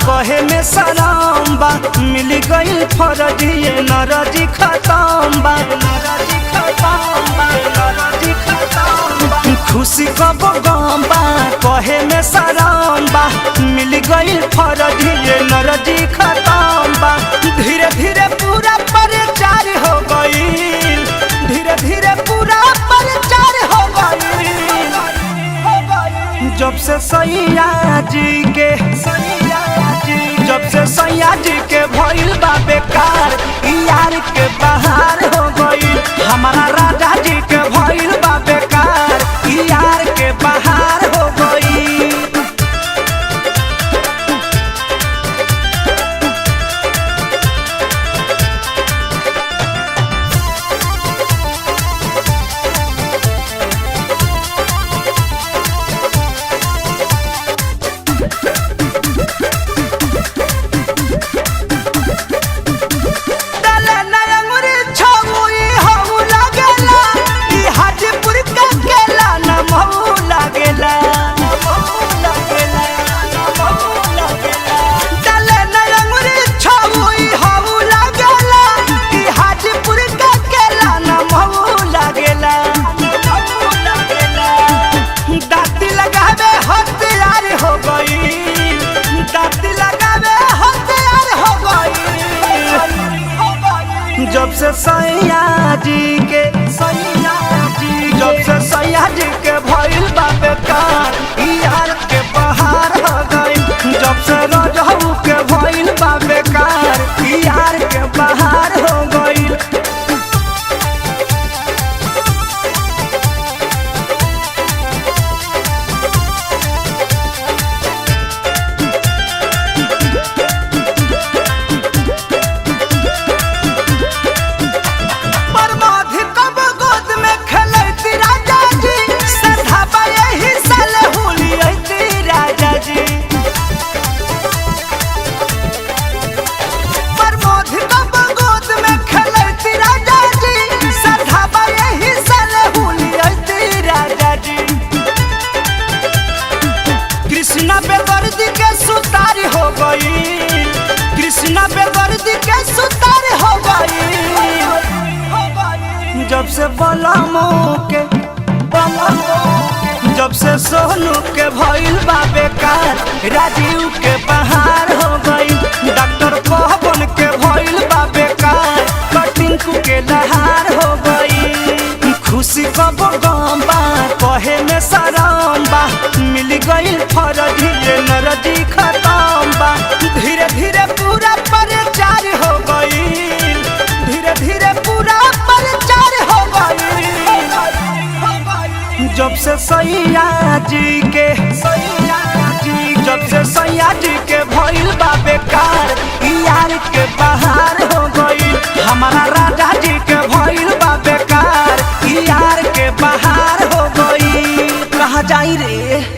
कहे में शरम बा मिल गई फर्जी नरजी खत्म बा खुशी कब गम बा कहे में शरम बा मिल गई फर्जी नरजी खत्म बा धीरे धीरे पूरा परिचार हो गई धीरे धीरे पूरा परिचार हो गई जब से सैया जी के भइल बा बेकार यार के बहार हो गई हमारा राजा जी के भइल बा बेकार यार के बहार हो गई। जब से सैया जी के भइल बा बेकार यार के बहार हो गई जब से रजहू के भइल बा बेकार यार के बहार हो गई। कृष्णा बेदर्दी के सुतार हो गई कृष्णा बेदर्दी के सुतार हो गई जब से बलमो के जब से सोनू के भइल बा बेकार राजीव के बहार हो गई डॉक्टर पवन के भइल बा बेकार कटिंकू के लहार हो गई खुशी कब गम बा कहे में शरम बा मिल गई फर्जी नरजी खत्म बा धीरे धीरे पूरा परिचार हो गई धीरे धीरे पूरा परिचार हो गई जब से सैया जी के भइल बा बेकार यार के बहार हो गई हमारा राजा जी के भइल बा बेकार यार के बहार हो गई कहाँ जाई रे।